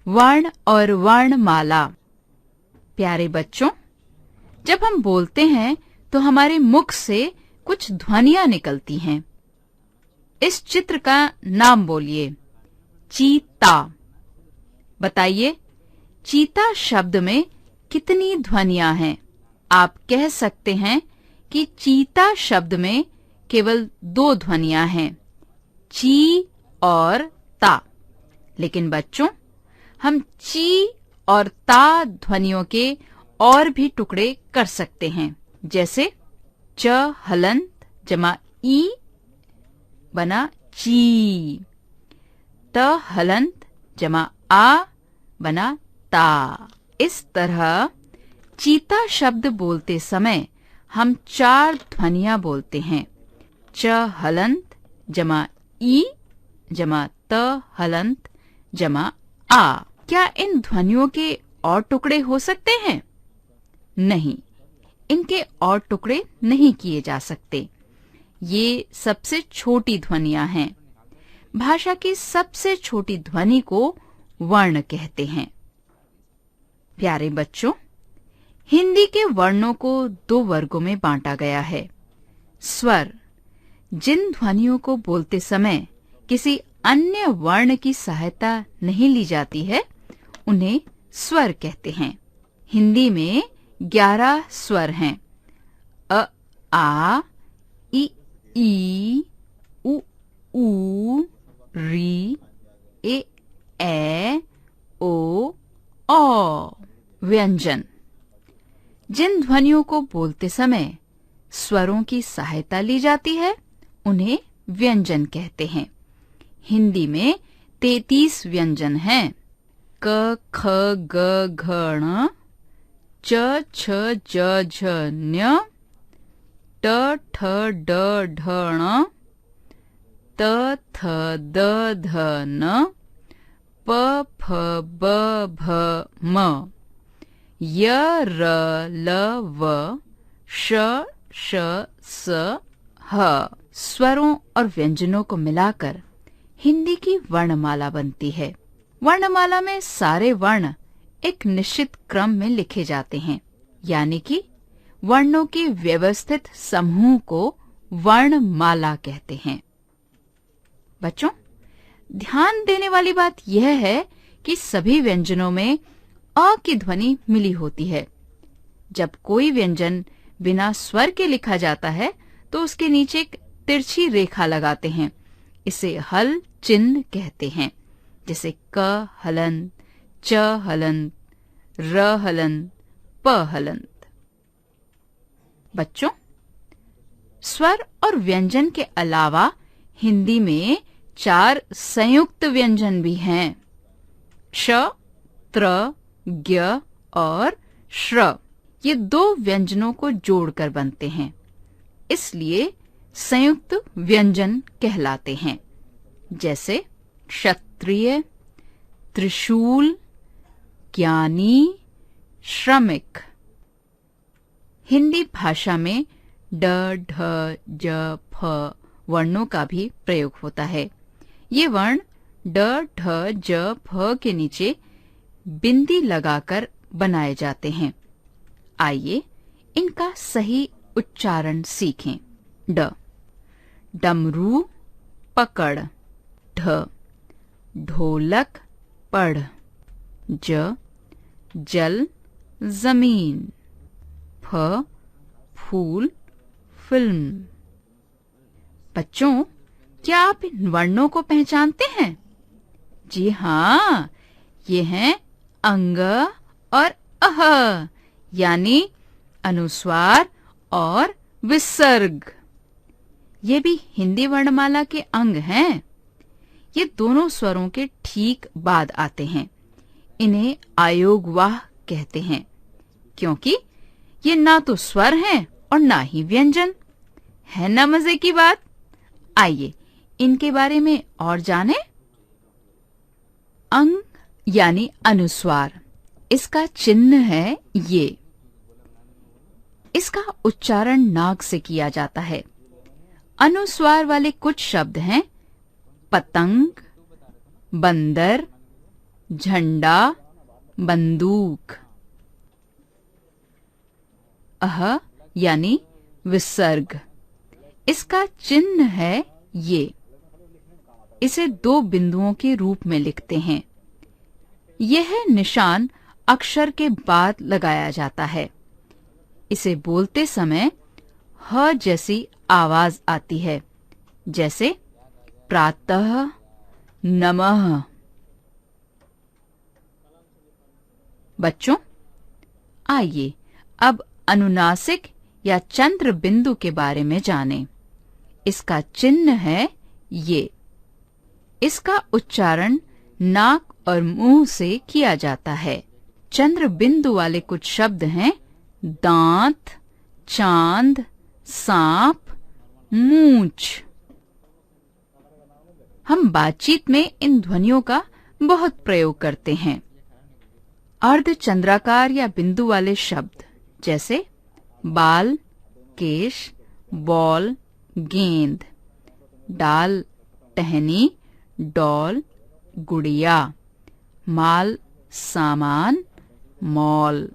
वर्ण और वर्णमाला। प्यारे बच्चों, जब हम बोलते हैं तो हमारे मुख से कुछ ध्वनियां निकलती हैं। इस चित्र का नाम बोलिए। चीता। बताइए, चीता शब्द में कितनी ध्वनियां हैं? आप कह सकते हैं कि चीता शब्द में केवल 2 ध्वनियां हैं, ची और ता। लेकिन बच्चों, हम ची और ता ध्वनियों के और भी टुकड़े कर सकते हैं। जैसे च हलंत जमा ई बना ची, त हलंत जमा आ बना ता। इस तरह चीता शब्द बोलते समय हम 4 ध्वनियां बोलते हैं। च हलंत जमा ई जमा त हलंत जमा आ। क्या इन ध्वनियों के और टुकड़े हो सकते हैं? नहीं, इनके और टुकड़े नहीं किए जा सकते। ये सबसे छोटी ध्वनियां हैं। भाषा की सबसे छोटी ध्वनि को वर्ण कहते हैं। प्यारे बच्चों, हिंदी के वर्णों को 2 वर्गों में बांटा गया है। स्वर, जिन ध्वनियों को बोलते समय किसी अन्य वर्ण की सहायता नहीं ली जाती है, उन्हें स्वर कहते हैं। हिंदी में 11 स्वर हैं। अ, आ, इ, ई, उ, ऊ, री, ए, ओ, औ। व्यंजन, जिन ध्वनियों को बोलते समय स्वरों की सहायता ली जाती है, उन्हें व्यंजन कहते हैं। हिंदी में 33 व्यंजन हैं। क, ख, ग, घ, ण, च, छ, ज, झ, ञ, ट, ठ, ड, ढ, ण, त, थ, द, ध, न, प, फ, ब, भ, म, य, र, ल, व, श, श, स, ह। स्वरों और व्यंजनों को मिलाकर हिंदी की वर्णमाला बनती है। वर्णमाला में सारे वर्ण एक निश्चित क्रम में लिखे जाते हैं, यानी कि वर्णों के व्यवस्थित समूह को वर्णमाला कहते हैं। बच्चों, ध्यान देने वाली बात यह है कि सभी व्यंजनों में अ की ध्वनि मिली होती है। जब कोई व्यंजन बिना स्वर के लिखा जाता है तो उसके नीचे एक तिरछी रेखा लगाते हैं। इसे हल चिन्ह कहते हैं। जैसे क हलंत, च हलंत, र हलंत, प हलंत। बच्चों, स्वर और व्यंजन के अलावा हिंदी में 4 संयुक्त व्यंजन भी हैं। श, त्र, ज्ञ और श्र। ये 2 व्यंजनों को जोड़कर बनते हैं, इसलिए संयुक्त व्यंजन कहलाते हैं। जैसे क्षत्रिय, त्रिशूल, ज्ञानी, श्रमिक। हिंदी भाषा में ड, ढ, ज, फ वर्णों का भी प्रयोग होता है। ये वर्ण ड, ढ, ज, फ के नीचे बिंदी लगाकर बनाए जाते हैं। आइए इनका सही उच्चारण सीखें। ड, डमरू पकड़, ढ, ढोलक पढ़, ज, जल जमीन, फ, फूल फिल्म। बच्चों, क्या आप इन वर्णों को पहचानते हैं? जी हाँ, ये हैं अंग और अह, यानी अनुस्वार और विसर्ग। ये भी हिंदी वर्णमाला के अंग हैं। ये दोनों स्वरों के ठीक बाद आते हैं। इन्हें आयोगवाह कहते हैं, क्योंकि ये ना तो स्वर हैं और ना ही व्यंजन। है ना मजे की बात? आइए इनके बारे में और जानें। अंग यानी अनुस्वार, इसका चिन्ह है ये। इसका उच्चारण नाक से किया जाता है। अनुस्वार वाले कुछ शब्द हैं पतंग, बंदर, झंडा, बंदूक। अह यानी विसर्ग, इसका चिन्ह है ये। इसे 2 बिंदुओं के रूप में लिखते हैं। यह निशान अक्षर के बाद लगाया जाता है। इसे बोलते समय ह जैसी आवाज आती है, जैसे प्रातः, नमः। बच्चों, आइए अब अनुनासिक या चंद्र बिंदु के बारे में जानें। इसका चिन्ह है ये। इसका उच्चारण नाक और मुंह से किया जाता है। चंद्र बिंदु वाले कुछ शब्द हैं दांत, चांद, सांप, मूंछ। हम बातचीत में इन ध्वनियों का बहुत प्रयोग करते हैं। अर्धचंद्राकार या बिंदु वाले शब्द जैसे बाल, केश, बॉल, गेंद, डाल, टहनी, डॉल, गुड़िया, माल, सामान, मॉल।